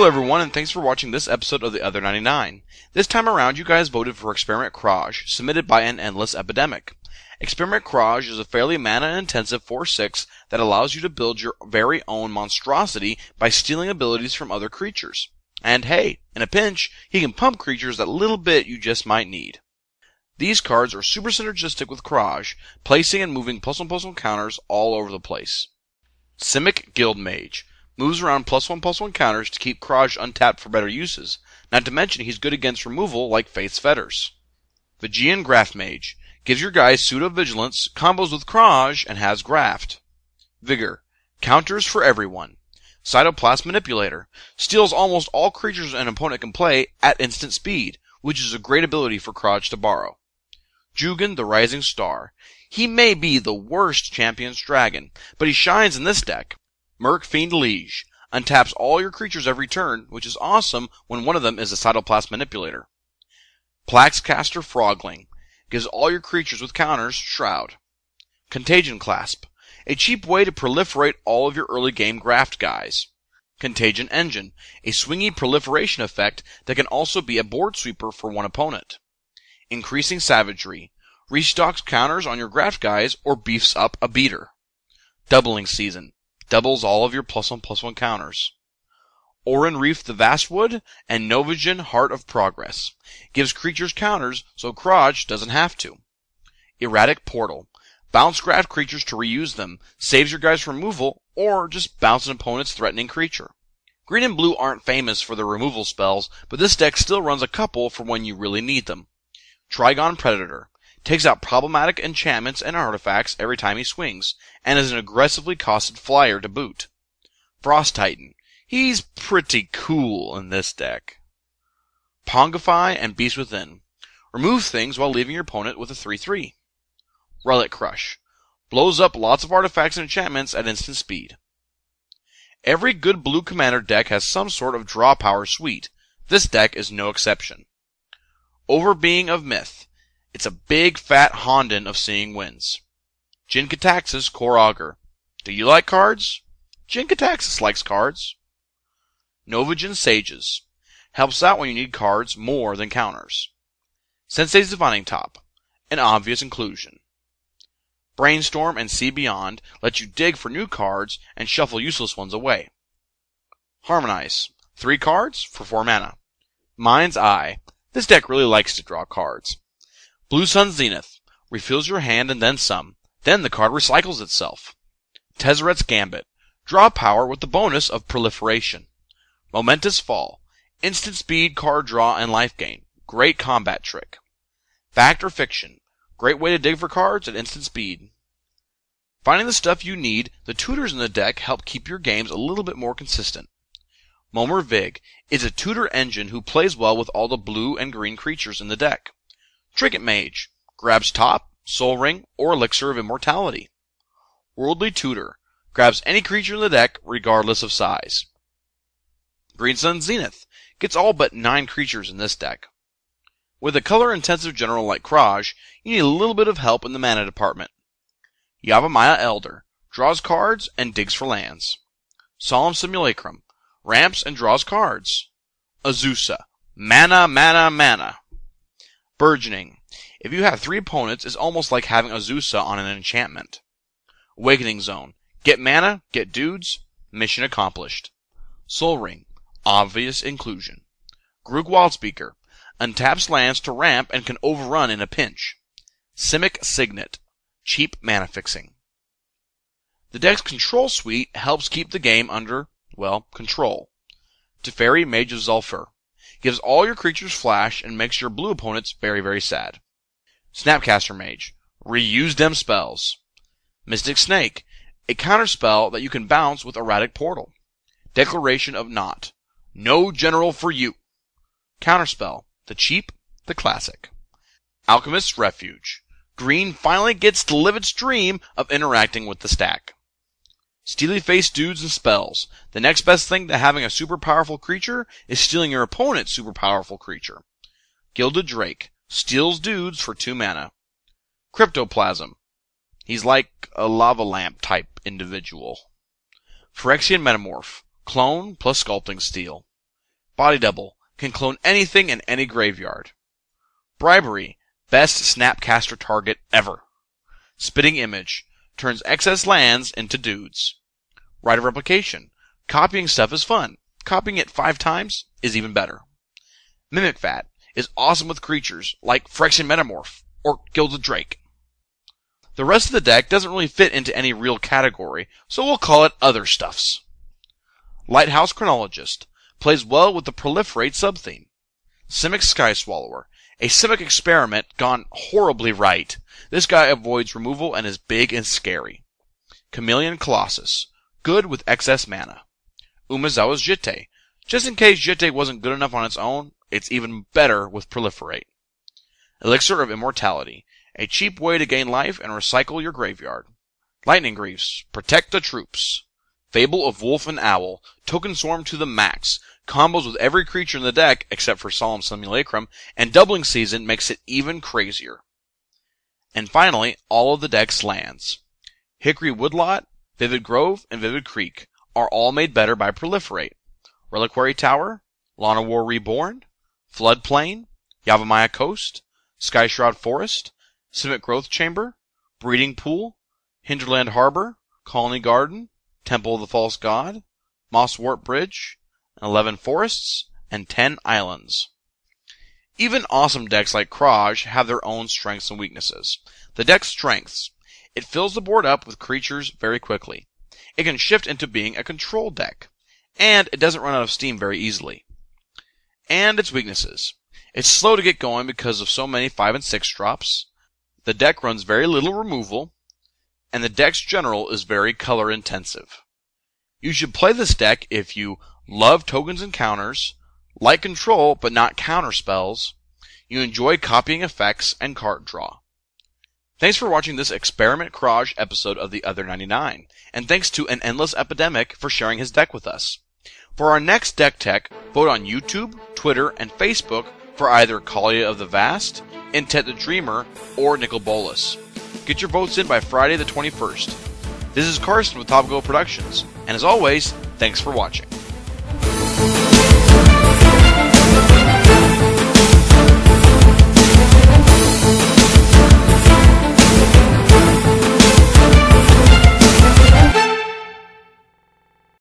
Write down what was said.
everyone, and thanks for watching this episode of The Other 99. This time around, you guys voted for Experiment Kraj, submitted by an Endless Epidemic. Experiment Kraj is a fairly mana-intensive 4/6 that allows you to build your very own monstrosity by stealing abilities from other creatures. And hey, in a pinch, he can pump creatures that little bit you just might need. These cards are super synergistic with Kraj, placing and moving +1/+1 counters all over the place. Simic Guildmage moves around +1/+1 counters to keep Kraj untapped for better uses, not to mention he's good against removal like Faith's Fetters. Fijian Graftmage gives your guys pseudo-vigilance, combos with Kraj, and has Graft. Vigor counters for everyone. Cytoplasm Manipulator steals almost all creatures an opponent can play at instant speed, which is a great ability for Kraj to borrow. Jugan the Rising Star. He may be the worst Champion's Dragon, but he shines in this deck. Merc Fiend Liege untaps all your creatures every turn, which is awesome when one of them is a Cytoplasm Manipulator. Plaxcaster Frogling gives all your creatures with counters Shroud. Contagion Clasp, a cheap way to proliferate all of your early game graft guys. Contagion Engine, a swingy proliferation effect that can also be a board sweeper for one opponent. Increasing Savagery, restocks counters on your graft guys or beefs up a beater. Doubling Season, doubles all of your +1/+1 counters. Orin Reef the Vastwood and Novigen Heart of Progress gives creatures counters so Kraj doesn't have to. Erratic Portal, bounce graft creatures to reuse them, saves your guys from removal, or just bounce an opponent's threatening creature. Green and blue aren't famous for their removal spells, but this deck still runs a couple for when you really need them. Trigon Predator takes out problematic enchantments and artifacts every time he swings, and is an aggressively costed flyer to boot. Frost Titan, he's pretty cool in this deck. Pongify and Beast Within, remove things while leaving your opponent with a 3/3. Relic Crush, blows up lots of artifacts and enchantments at instant speed. Every good blue commander deck has some sort of draw power suite. This deck is no exception. Overbeing of Myth, it's a big fat Honden of Seeing Winds. Jin-Kataxis Core Augur, do you like cards? Jin-Kataxis likes cards. Novigen Sages, helps out when you need cards more than counters. Sensei's Divining Top, an obvious inclusion. Brainstorm and See Beyond let you dig for new cards and shuffle useless ones away. Harmonize, 3 cards for 4 mana. Mind's Eye, this deck really likes to draw cards. Blue Sun Zenith, refills your hand and then some, then the card recycles itself. Tezzeret's Gambit, draw power with the bonus of proliferation. Momentous Fall, instant speed, card draw, and life gain, great combat trick. Fact or Fiction, great way to dig for cards at instant speed. Finding the stuff you need, the tutors in the deck help keep your games a little bit more consistent. Momer Vig is a tutor engine who plays well with all the blue and green creatures in the deck. Trinket Mage, grabs Top, Soul Ring, or Elixir of Immortality. Worldly Tutor, grabs any creature in the deck regardless of size. Green Sun Zenith, gets all but 9 creatures in this deck. With a color-intensive general like Kraj, you need a little bit of help in the mana department. Yavimaya Elder, draws cards and digs for lands. Solemn Simulacrum, ramps and draws cards. Azusa, mana. Burgeoning, if you have 3 opponents, it's almost like having Azusa on an enchantment. Awakening Zone, get mana, get dudes, mission accomplished. Soul Ring, obvious inclusion. Groog Wildspeaker, untaps lands to ramp and can overrun in a pinch. Simic Signet, cheap mana fixing. The deck's control suite helps keep the game under, well, control. Teferi Mage of Zulfur, gives all your creatures flash and makes your blue opponents very, very sad. Snapcaster Mage, reuse them spells. Mystic Snake, a counterspell that you can bounce with Erratic Portal. Declaration of Naught, no general for you. Counterspell, the cheap, the classic. Alchemist's Refuge, green finally gets to live its dream of interacting with the stack. Steely Face Dudes and Spells, the next best thing to having a super powerful creature is stealing your opponent's super powerful creature. Gilded Drake, steals dudes for 2 mana. Cryptoplasm, he's like a lava lamp type individual. Phyrexian Metamorph, clone plus Sculpting Steel. Body Double, can clone anything in any graveyard. Bribery, best Snapcaster target ever. Spitting Image, turns excess lands into dudes. Rite of Replication, copying stuff is fun. Copying it 5 times is even better. Mimic Fat is awesome with creatures like Phyrexian Metamorph or Gilded Drake. The rest of the deck doesn't really fit into any real category, so we'll call it other stuffs. Lighthouse Chronologist, plays well with the Proliferate subtheme. Simic Sky Swallower, a Simic experiment gone horribly right. This guy avoids removal and is big and scary. Chameleon Colossus, good with excess mana. Umezawa's Jitte, just in case Jitte wasn't good enough on its own, it's even better with Proliferate. Elixir of Immortality, a cheap way to gain life and recycle your graveyard. Lightning Greaves, protect the troops. Fable of Wolf and Owl, token swarm to the max, combos with every creature in the deck except for Solemn Simulacrum, and Doubling Season makes it even crazier. And finally, all of the deck's lands. Hickory Woodlot, Vivid Grove, and Vivid Creek are all made better by Proliferate. Reliquary Tower, Lawn of War Reborn, Floodplain, Yavimaya Coast, Skyshroud Forest, Simic Growth Chamber, Breeding Pool, Hinterland Harbor, Colony Garden, Temple of the False God, Mosswort Bridge, 11 forests, and 10 islands. Even awesome decks like Kraj have their own strengths and weaknesses. The deck's strengths. It fills the board up with creatures very quickly. It can shift into being a control deck. And it doesn't run out of steam very easily. And its weaknesses. It's slow to get going because of so many 5 and 6 drops. The deck runs very little removal. And the deck's general is very color intensive. You should play this deck if you love tokens and counters, like control but not counter spells, you enjoy copying effects and card draw. Thanks for watching this Experiment Kraj episode of The Other 99, and thanks to An Endless Epidemic for sharing his deck with us. For our next deck tech, vote on YouTube, Twitter, and Facebook for either Kalia of the Vast, Intet the Dreamer, or Nicol Bolas. Get your votes in by Friday the 21st. This is Carson with Top Go Productions, and as always, thanks for watching.